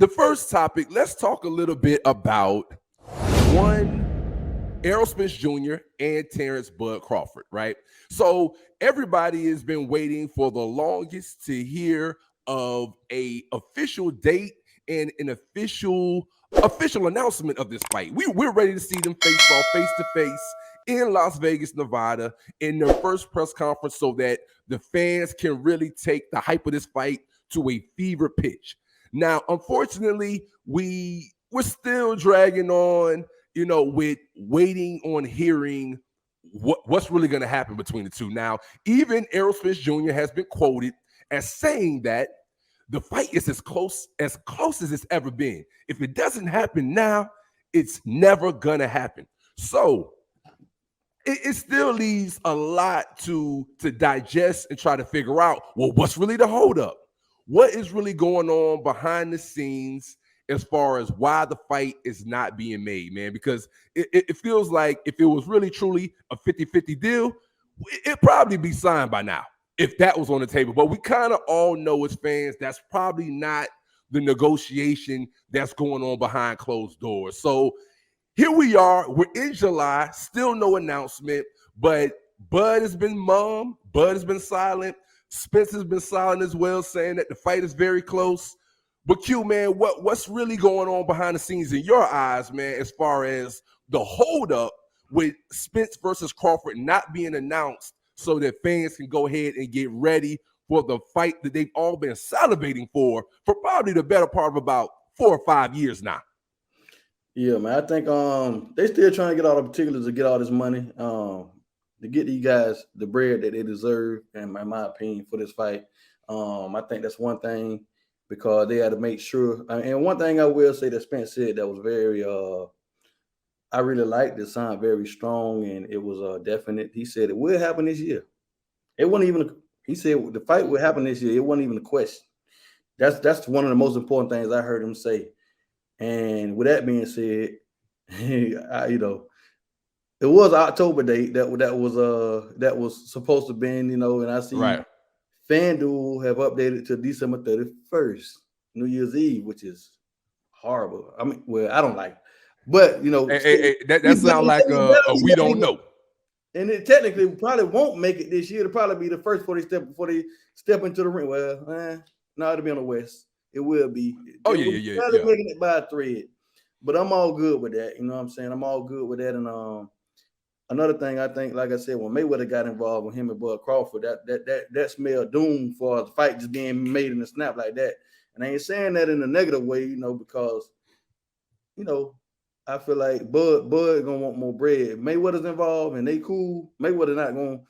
first topic, let's talk a little bit about one Errol Spence Jr. and Terence Bud Crawford, right? So everybody has been waiting for the longest to hear of a official date and an official announcement of this fight. We're ready to see them face off face to face in Las Vegas, Nevada, in their first press conference, so that the fans can really take the hype of this fight to a fever pitch. Now, unfortunately, we're still dragging on, with waiting on hearing what's really going to happen between the two. Now, even Errol Spence Jr. has been quoted as saying that the fight is as close as it's ever been. If it doesn't happen now, it's never going to happen. So it still leaves a lot to digest and try to figure out, well, what's really the holdup? What is really going on behind the scenes as far as why the fight is not being made, man? Because it feels like if it was really truly a 50-50 deal, it'd probably be signed by now if that was on the table. But we kind of all know as fans that's probably not the negotiation that's going on behind closed doors. So here we are. We're in July, still no announcement, but Bud has been mum. Bud has been silent. Spence has been silent as well, saying that the fight is very close. But Q, man, what's really going on behind the scenes in your eyes, man, as far as the holdup with Spence versus Crawford not being announced so that fans can go ahead and get ready for the fight that they've all been salivating for probably the better part of about 4 or 5 years now? Yeah, man, I think they still trying to get all the particulars to get all this money, to get these guys the bread that they deserve, and in my opinion, for this fight. I think that's one thing, because they had to make sure. And one thing I will say that Spence said that was very, I really liked it. Sound very strong, and it was definite. He said it will happen this year. It wasn't even. He said the fight will happen this year. It wasn't even a question. That's one of the most important things I heard him say. And with that being said, it was October date that was supposed to be, and I see right. FanDuel have updated to December 31st, New Year's Eve, which is horrible. I mean, well, I don't like it. But that sounds like we don't know. And it technically probably won't make it this year. It'll probably be the first before they step into the ring. Well, no, it'll be on the West. It will be. Oh, yeah. Making it by a thread. But I'm all good with that. You know what I'm saying? I'm all good with that. And another thing, I think, like I said, when Mayweather got involved with him and Bud Crawford, that smelled doom for the fight just being made in a snap like that. And I ain't saying that in a negative way, because, I feel like Bud gonna want more bread. Mayweather's involved and they cool. Mayweather not gonna,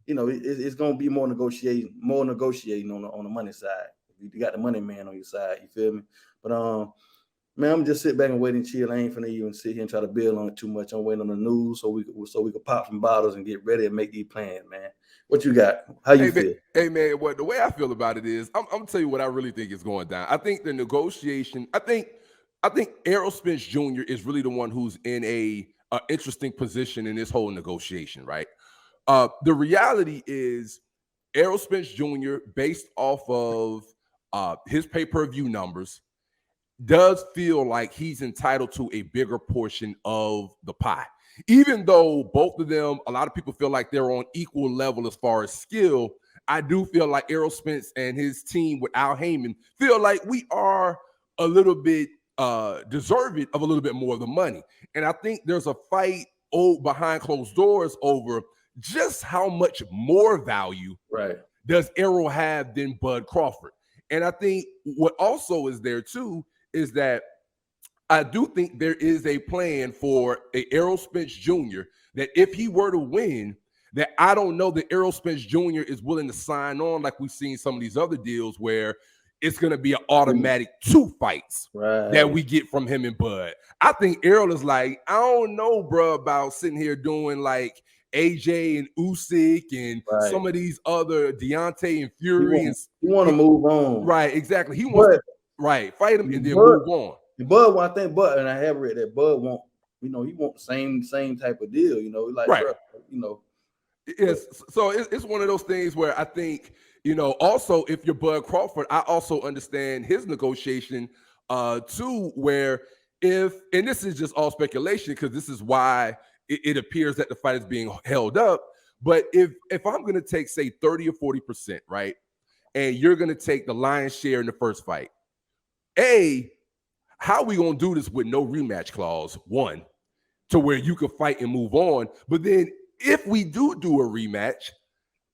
it's gonna be more negotiating on the money side. You got the money man on your side, you feel me? But man, I'm just sit back and wait and chill. I ain't finna even sit here and try to build on it too much. I'm waiting on the news so we could pop some bottles and get ready and make these plans, man. What you got? How you feel? Hey man, the way I feel about it is, I'm gonna tell you what I really think is going down. I think the negotiation. I think Errol Spence Jr. is really the one who's in a interesting position in this whole negotiation, right? The reality is Errol Spence Jr., based off of his pay-per-view numbers, does feel like he's entitled to a bigger portion of the pie. Even though both of them, a lot of people feel like they're on equal level as far as skill, I do feel like Errol Spence and his team with Al Heyman feel like we are a little bit deserving of a little bit more of the money. And I think there's a fight behind closed doors over just how much more value does Errol have than Bud Crawford. And I think what also is there too is that I do think there is a plan for a Errol Spence Jr. that if he were to win, that I don't know that Errol Spence Jr. is willing to sign on like we've seen some of these other deals where it's going to be an automatic 2 fights that we get from him and Bud. I think Errol is like, I don't know, bro, about sitting here doing like AJ and Usyk and some of these other Deontay and Fury. He want to move on. Right, exactly. He wants to fight him and then move on. Bud, I think Bud, and I have read that Bud want, he want the same type of deal, like, bro, Yes, so it's one of those things where I think, also if you're Bud Crawford, I also understand his negotiation Two, where and this is just all speculation because this is why it appears that the fight is being held up. But if I'm going to take, say, 30 or 40%, right, and you're going to take the lion's share in the first fight, how are we going to do this with no rematch clause? One, to where you can fight and move on. But then if we do a rematch,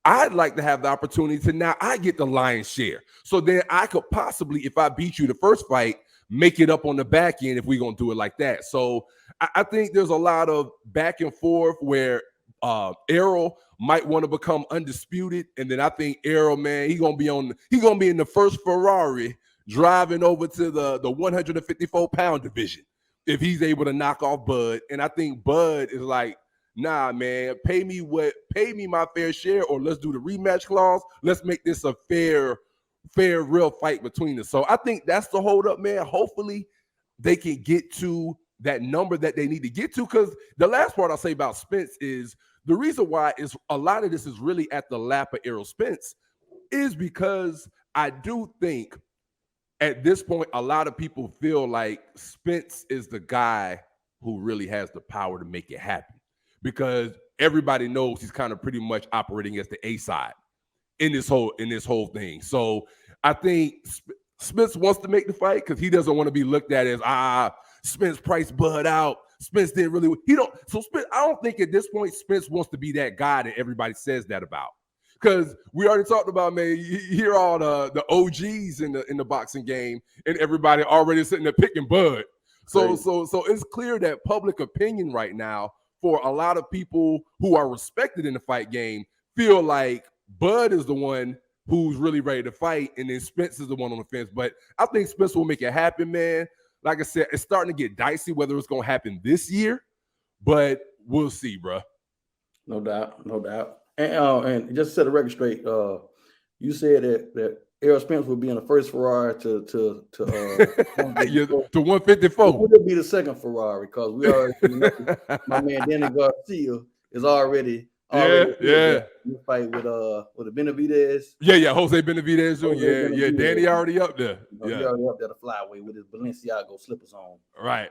I'd like to have the opportunity to now I get the lion's share. So then I could possibly, if I beat you the first fight, make it up on the back end if we're going to do it like that. So I think there's a lot of back and forth where Errol might want to become undisputed. And then I think Errol, man, he's going to be in the first Ferrari driving over to the 154-pound division if he's able to knock off Bud. And I think Bud is like, nah, man, pay me my fair share, or let's do the rematch clause. Let's make this a fair, real fight between us. So I think that's the holdup, man. Hopefully they can get to that number that they need to get to. Because the last part I'll say about Spence is the reason why is a lot of this is really at the lap of Errol Spence is because I do think at this point, a lot of people feel like Spence is the guy who really has the power to make it happen, because everybody knows he's kind of pretty much operating as the A side in this whole thing. So I think Spence wants to make the fight because he doesn't want to be looked at as Spence priced Bud out. Spence didn't really Spence, I don't think at this point Spence wants to be that guy that everybody says that about. Because we already talked about, man, you hear all the OGs in the boxing game, and everybody already sitting there picking Bud. So it's clear that public opinion right now for a lot of people who are respected in the fight game feel like Bud is the one who's really ready to fight, and then Spence is the one on the fence. But I think Spence will make it happen, man. Like I said, it's starting to get dicey whether it's going to happen this year, but we'll see, bro. No doubt. And just to set the record straight, you said that Errol Spence would be in the first Ferrari to 154. Would it be the second Ferrari? Because we already my man Danny Garcia is already in fight with Benavidez. Yeah, Jose Benavidez. Danny already up there. He already up there to flyweight with his Balenciaga slippers on. Right.